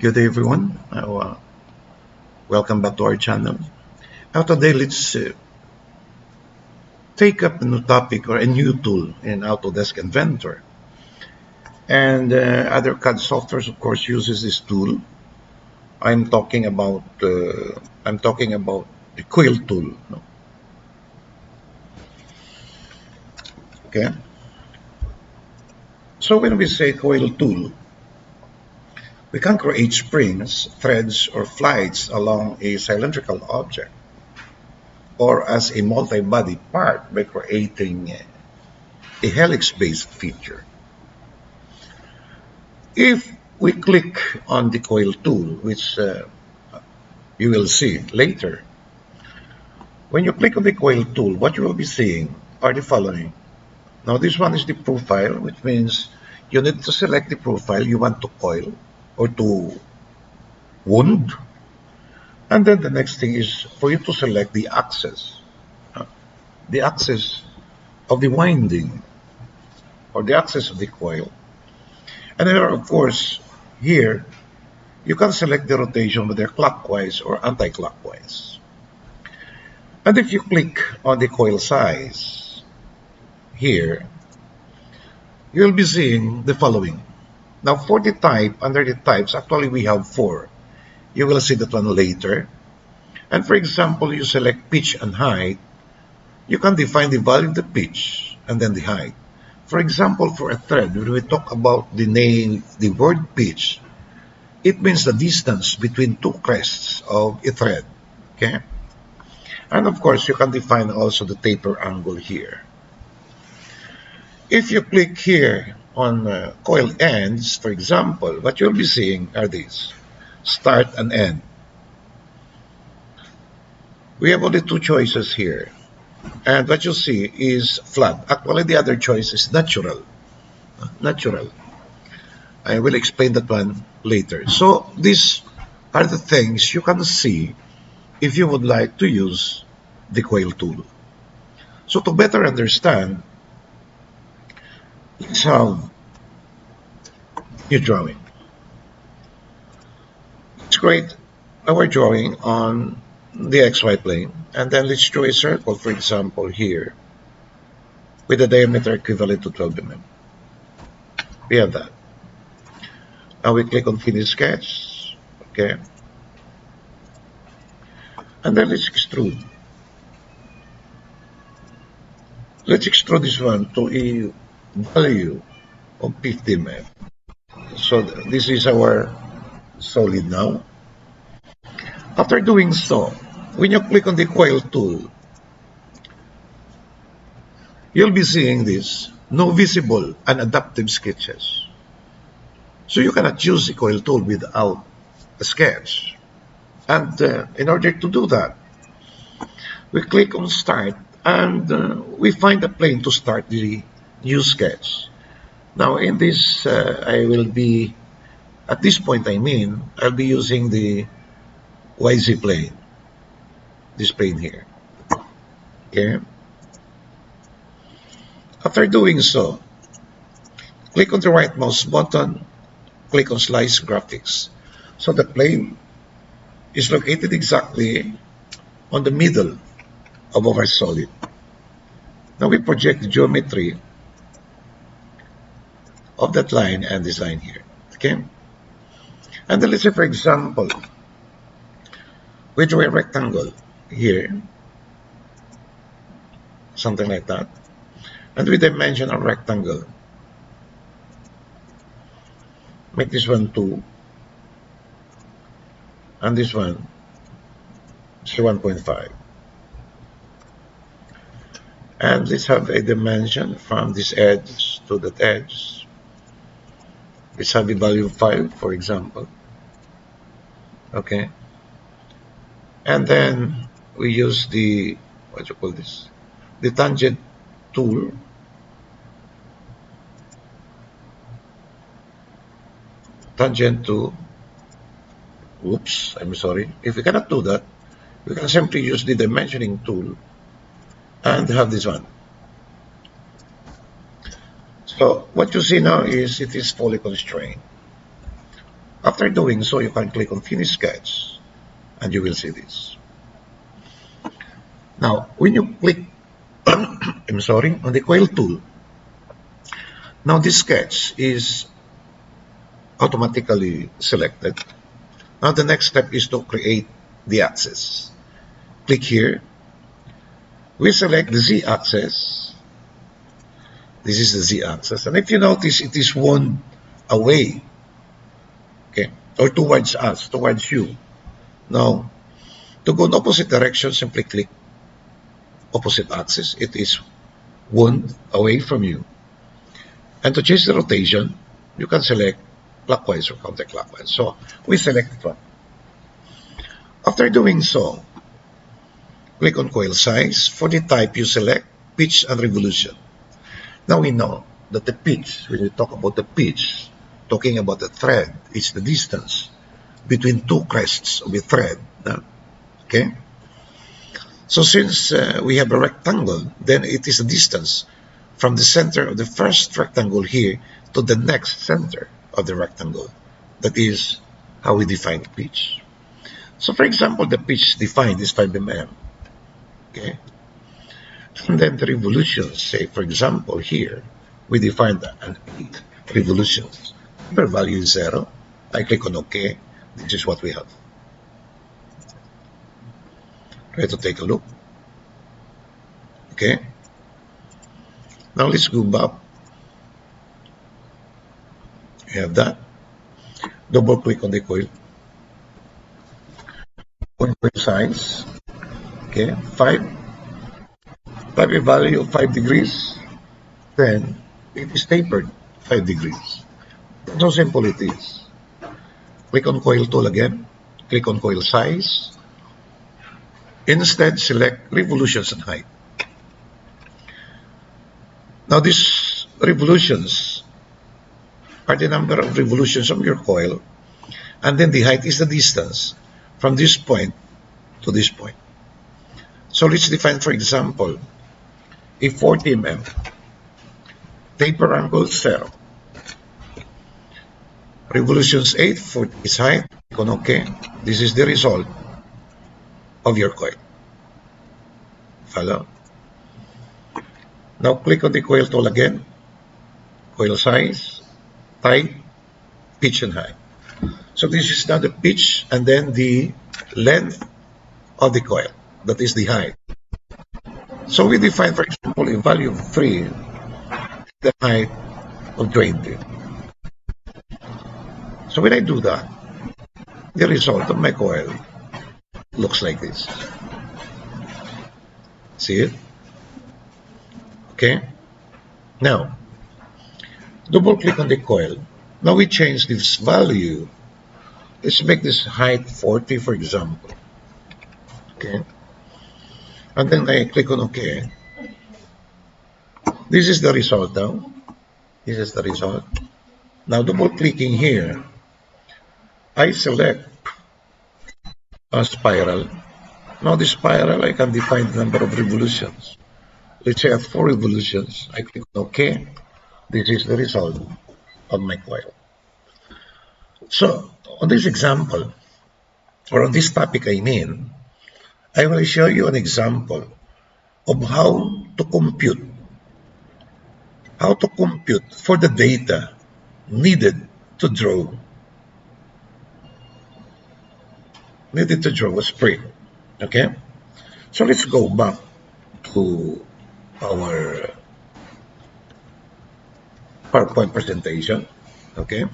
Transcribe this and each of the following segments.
Good day, everyone. Welcome back to our channel. Now, today, let's take up a new topic or a new tool in Autodesk Inventor. And other CAD softwares, of course, uses this tool. I'm talking about the Coil Tool. Okay. So when we say Coil Tool, we can create springs, threads, or flights along a cylindrical object or as a multi-body part by creating a helix-based feature. If we click on the Coil Tool, which you will see later, when you click on the Coil Tool, what you will be seeing are the following. Now, this one is the profile, which means you need to select the profile you want to coil or to wound. And then the next thing is for you to select the axis of the winding or the axis of the coil. And then, of course, here you can select the rotation whether clockwise or anti-clockwise. And if you click on the coil size here, you'll be seeing the following. Now, for the type, under the types, actually we have 4. You will see that one later. And for example, you select pitch and height. You can define the value of the pitch and then the height. For example, for a thread, when we talk about the word pitch, it means the distance between 2 crests of a thread. Okay? And of course, you can define also the taper angle here. If you click here on coil ends, for example, what you'll be seeing are these: start and end. We have only 2 choices here. And what you see is flat. Actually, the other choice is natural. Natural. I will explain that one later. So these are the things you can see if you would like to use the Coil Tool. So to better understand, let's have new drawing. Let's create our drawing on the XY plane, and then let's draw a circle, for example, here, with a diameter equivalent to 12 mm. We have that. Now we click on Finish Sketch, okay, and then let's extrude. Let's extrude this one to a value of 50 mm. So this is our solid now. After doing so, when you click on the Coil Tool, you'll be seeing this: no visible unadaptive sketches. So you cannot use the Coil Tool without a sketch. And in order to do that, we click on Start, and we find a plane to start the new sketch. Now in this, at this point, I'll be using the YZ plane, this plane here. Okay. After doing so, click on the right mouse button, click on Slice Graphics. So the plane is located exactly on the middle of our solid. Now we project the geometry of that line and this line here. Okay. And then let's say, for example, we draw a rectangle here, something like that, and we dimension a rectangle. Make this one 2, and this one is 1.5. And let's have a dimension from this edge to that edge. Let's have a value of 5, for example. Okay. And then we use the, the tangent tool. Tangent to, oops, I'm sorry. If we cannot do that, we can simply use the dimensioning tool and have this one. So what you see now is it is fully constrained. After doing so, you can click on Finish Sketch, and you will see this. Now, when you click, I'm sorry, on the Coil Tool, now this sketch is automatically selected. Now the next step is to create the axis. Click here. We select the Z-axis. This is the Z-axis. And if you notice, it is one away, okay, or towards us, towards you. Now, to go in opposite direction, simply click opposite axis. It is one away from you. And to change the rotation, you can select clockwise or counterclockwise. So we select one. After doing so, click on Coil Size. For the type, you select pitch and revolution. Now we know that the pitch, when we talk about the pitch, talking about the thread, it's the distance between two crests of a thread. Okay? So since we have a rectangle, then it is the distance from the center of the first rectangle here to the next center of the rectangle. That is how we define pitch. So for example, the pitch defined is 5 mm. Okay? And then the revolutions, say for example here, we define an 8 revolutions. Per value is 0. I click on OK. This is what we have. Try to take a look. Okay. Now let's go back. We have that. Double click on the coil. Coil size. Okay. 5 a value of 5 degrees. Then it is tapered 5 degrees. That's how simple it is. Click on Coil Tool again. Click on Coil Size. Instead, select Revolutions and Height. Now, these revolutions are the number of revolutions of your coil, and then the height is the distance from this point to this point. So let's define, for example, a 40 mm. Taper angle 0. Revolutions 8 for its height. Click on OK. This is the result of your coil. Follow? Now click on the Coil Tool again. Coil Size, Type, Pitch and Height. So this is now the pitch and then the length of the coil. That is the height. So we define, for example, a value of 3, the height of 20. So when I do that, the result of my coil looks like this. See it? Okay. Now, double click on the coil. Now we change this value. Let's make this height 40, for example. Okay. And then I click on OK. This is the result now. This is the result. Now double clicking here, I select a spiral. Now the spiral, I can define the number of revolutions. Let's say at 4 revolutions, I click OK. This is the result of my coil. So, on this example, or on this topic I mean, I will show you an example of how to compute for the data needed to draw a spring. Okay? So let's go back to our PowerPoint presentation. Okay?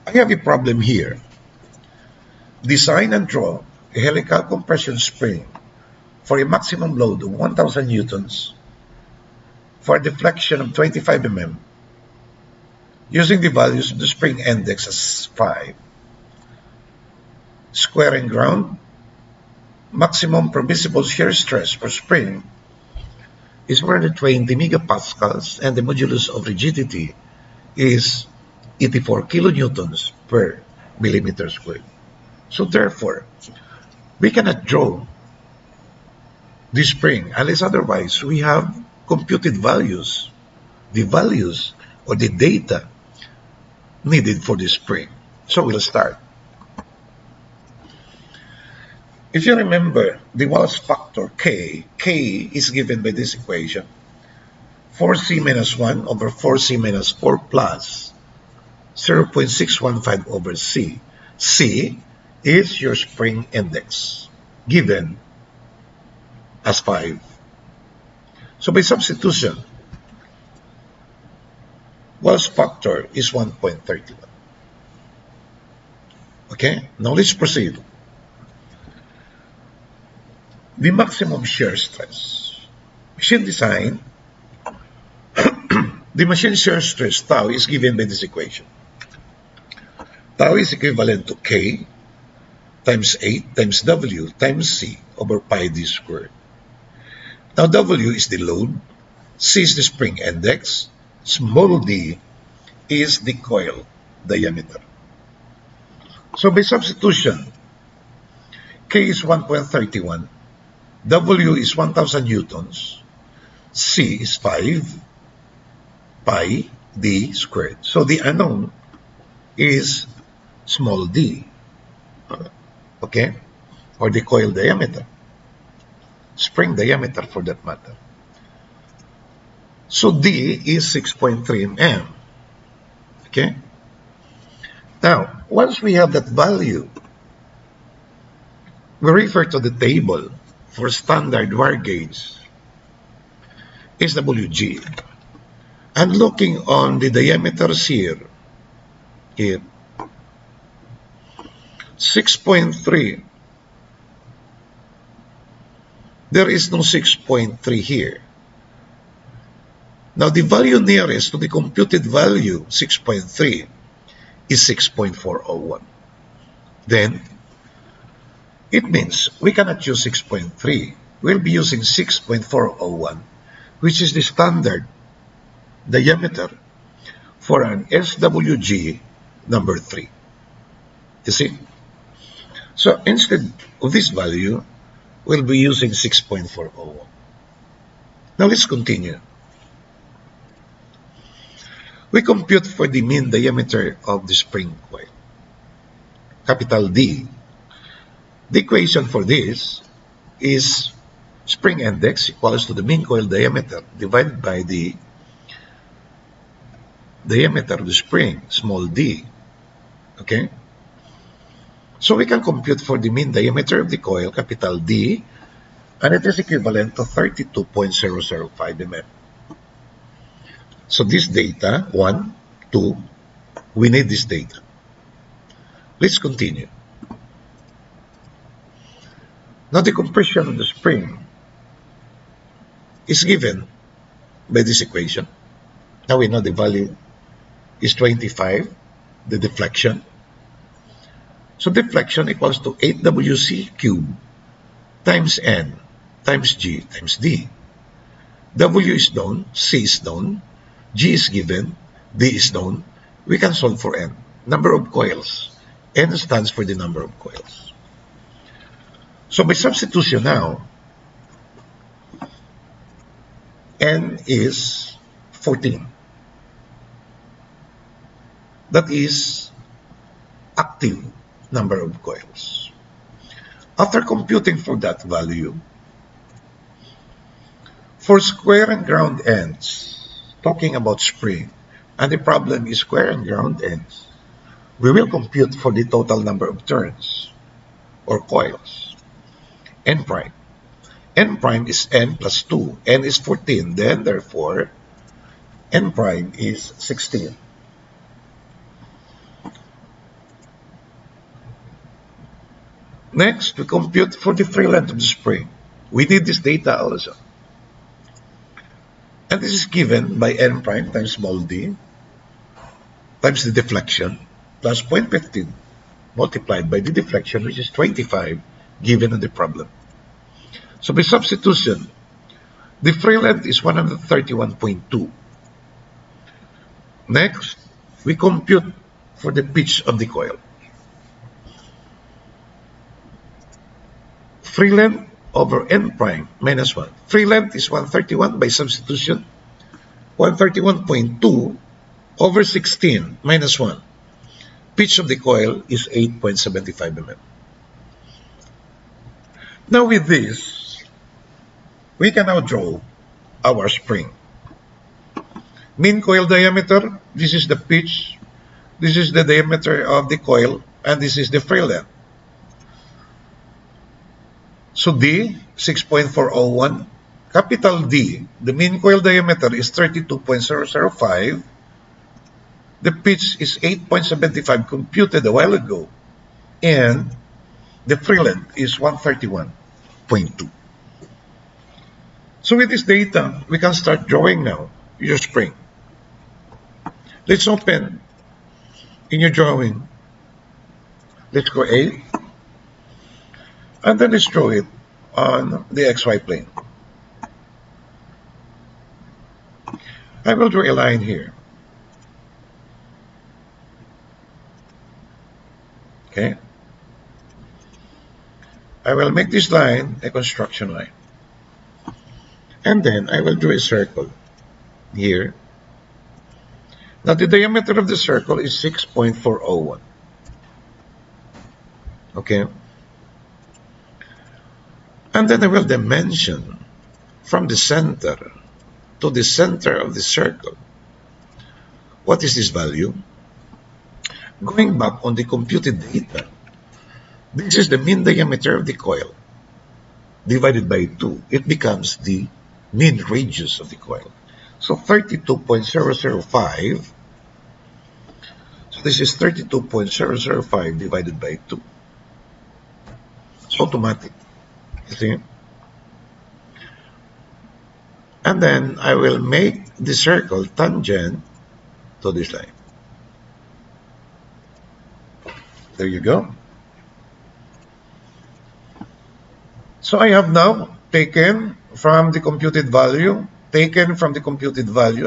I have a problem here. Design and draw a helical compression spring for a maximum load of 1000 newtons for a deflection of 25 mm using the values of the spring index as 5. Square and ground, maximum permissible shear stress per spring is 420 megapascals and the modulus of rigidity is 84 kilonewtons per millimeter squared. So therefore, we cannot draw the spring unless otherwise we have computed values, the values or the data needed for the spring. So we'll start. If you remember the Wallace factor K is given by this equation. 4C minus 1 over 4C minus 4 plus 0.615 over C. C is your spring index, given as 5. So by substitution, Wallace factor is 1.31. Okay, now let's proceed. The maximum shear stress. Machine design, the machine shear stress tau is given by this equation. Tau is equivalent to K times 8 times W times C over pi d squared. Now W is the load, C is the spring index, small d is the coil diameter. So by substitution, K is 1.31, W is 1000 newtons, C is 5 pi d squared. So the unknown is small d, okay, or the coil diameter, spring diameter for that matter. So D is 6.3 mm, okay. Now, once we have that value, we refer to the table for standard wire gauge SWG. And looking on the diameters here 6.3. There is no 6.3 here. Now the value nearest to the computed value, 6.3, is 6.401. Then it means we cannot use 6.3. We'll be using 6.401, which is the standard diameter for an SWG number 3. You see? So instead of this value, we'll be using 6.401. Now let's continue. We compute for the mean diameter of the spring coil, capital D. The equation for this is spring index equals to the mean coil diameter divided by the diameter of the spring, small d. Okay? So we can compute for the mean diameter of the coil, capital D, and it is equivalent to 32.005 mm. So this data, 1, 2, we need this data. Let's continue. Now the compression of the spring is given by this equation. Now we know the value is 25, the deflection. So deflection equals to 8WC cubed times N times G times D. W is known, C is known, G is given, D is known. We can solve for N. Number of coils. N stands for the number of coils. So by substitution now, N is 14. That is active number of coils. After computing for that value, for square and ground ends, talking about spring, and the problem is square and ground ends, we will compute for the total number of turns or coils. N prime. N prime is N plus 2. N is 14. Then, therefore, N prime is 16. Next, we compute for the free length of the spring. We need this data also. And this is given by N prime times small d times the deflection plus 0.15 multiplied by the deflection, which is 25, given in the problem. So by substitution, the free length is 131.2. Next, we compute for the pitch of the coil. Free length over N prime minus 1. Free length is 131 by substitution. 131.2 over 16 minus 1. Pitch of the coil is 8.75 mm. Now with this, we can now draw our spring. Mean coil diameter, this is the pitch, this is the diameter of the coil, and this is the free length. So D, 6.401. Capital D, the mean coil diameter is 32.005. The pitch is 8.75 computed a while ago. And the free length is 131.2. So with this data, we can start drawing now your spring. Let's open in your drawing. Let's go A. And then let's draw it on the XY plane. I will draw a line here. Okay. I will make this line a construction line. And then I will draw a circle here. Now the diameter of the circle is 6.401. Okay. And then I will dimension from the center to the center of the circle. What is this value? Going back on the computed data, this is the mean diameter of the coil divided by 2. It becomes the mean radius of the coil. So 32.005. So this is 32.005 divided by 2. It's automatic. You see? And then I will make the circle tangent to this line. There you go. So I have now taken from the computed value, I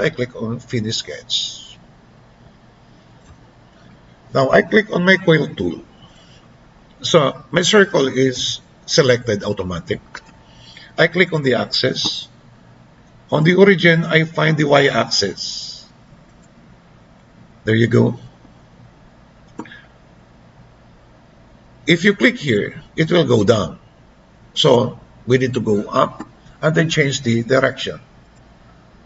click on Finish Sketch. Now I click on my Coil Tool. So my circle is selected automatic. I click on the axis. On the origin, I find the y-axis. There you go. If you click here, it will go down. So we need to go up and then change the direction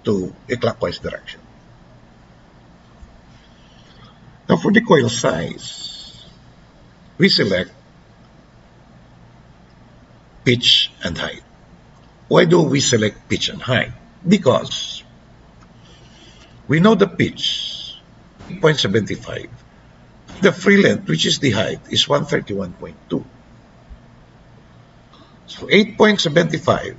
to a clockwise direction. Now for the coil size, we select pitch and height. Why do we select pitch and height? Because we know the pitch, 8.75. The free length, which is the height, is 131.2. So 8.75.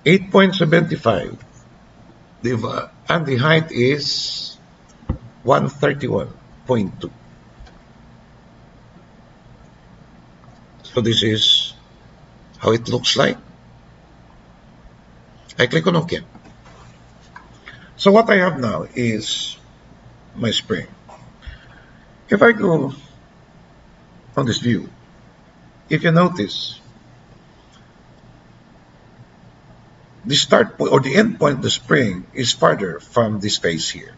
8.75. And the height is 131.2. So this is how it looks like. I click on OK. So what I have now is my spring. If I go on this view, if you notice, the start point or the end point of the spring is farther from this face here.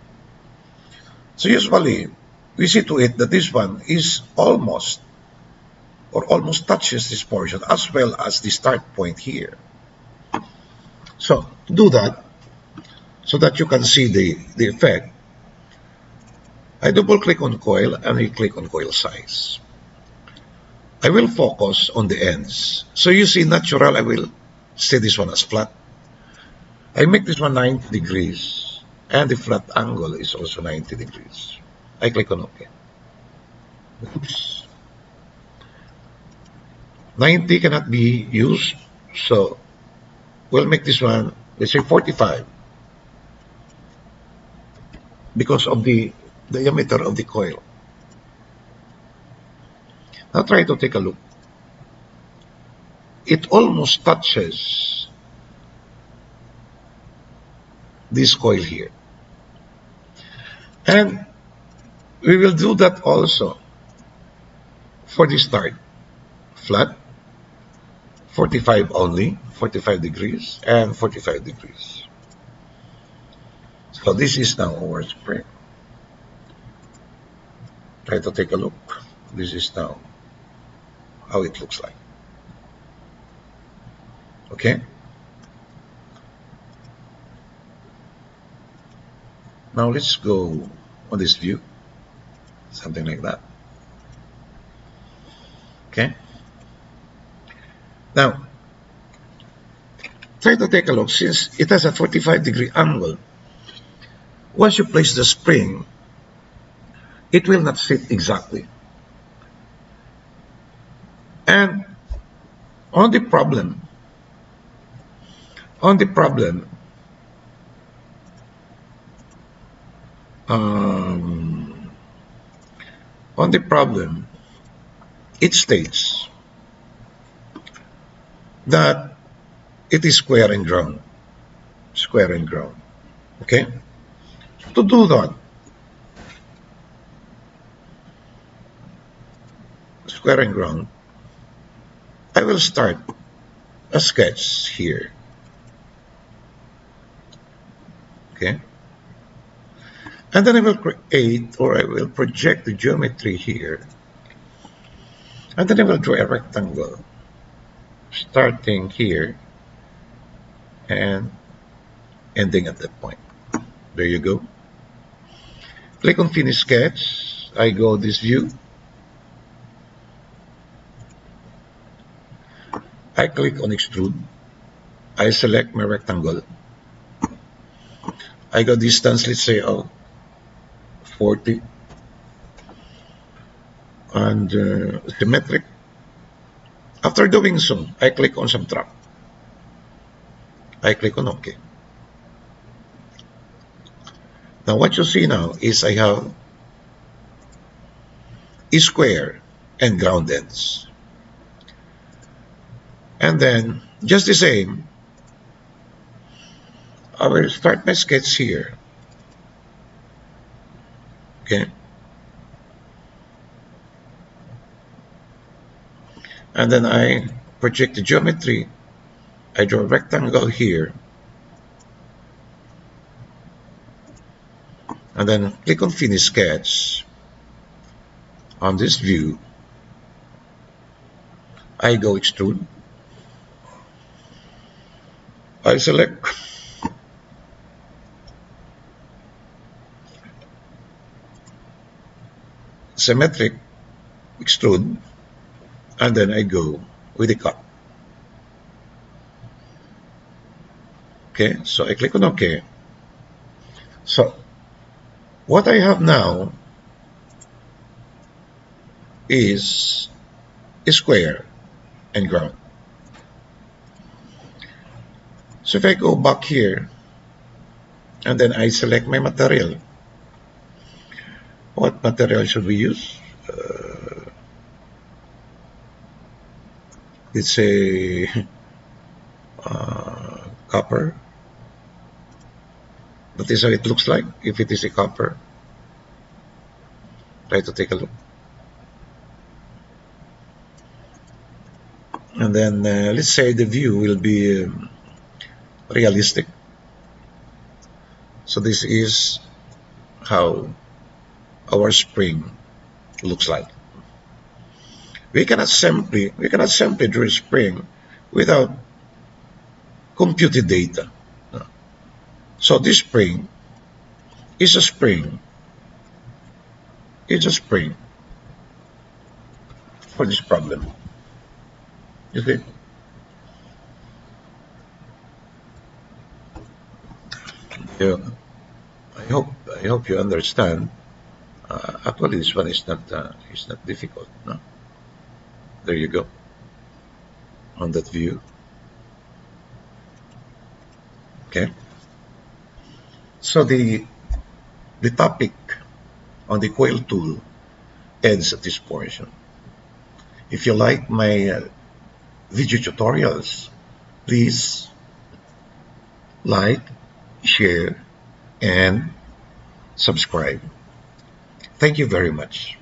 So usually we see to it that this one is almost touches this portion as well as the start point here. So to do that, so that you can see the effect, I double click on coil and I click on coil size. I will focus on the ends. So you see natural, I will set this one as flat. I make this one 90 degrees and the flat angle is also 90 degrees. I click on OK. Oops. 90 cannot be used, so we'll make this one, let's say 45, because of the diameter of the coil. Now try to take a look. It almost touches this coil here. And we will do that also for the start. Flat, 45 only, 45 degrees and 45 degrees. So this is now our spring. Try to take a look. This is now how it looks like. Okay. Now let's go on this view. Something like that. Okay. Now, try to take a look. Since it has a 45-degree angle, once you place the spring, it will not fit exactly. And on the problem, on the problem, um, on the problem, it states that it is square and ground. Square and ground. Okay? To do that, square and ground, I will start a sketch here. Okay? And then I will create, or I will project the geometry here. And then I will draw a rectangle starting here and ending at that point. There you go. Click on Finish Sketch. I go this view. I click on Extrude. I select my rectangle. I go distance, let's say 40. And symmetric. After doing so, I click on Subtract. I click on OK. Now what you see now is I have a square and ground ends. And then, just the same, I will start my sketch here. Okay. And then I project the geometry. I draw a rectangle here. And then click on Finish Sketch. On this view, I go Extrude. I select Symmetric, Extrude, and then I go with the cut. Okay, so I click on OK. So what I have now is a square and ground. So if I go back here and then I select my material, what material should we use? Let's say copper. That is how it looks like if it is a copper. Try to take a look. And then let's say the view will be realistic. So this is how our spring looks like. We cannot simply draw a spring without computed data. So this spring is a spring. It's a spring for this problem. You see? Yeah. I hope you understand. Actually, this one is not difficult. No? There you go. On that view. Okay. So the topic on the Coil Tool ends at this portion. If you like my video tutorials, please like, share, and subscribe. Thank you very much.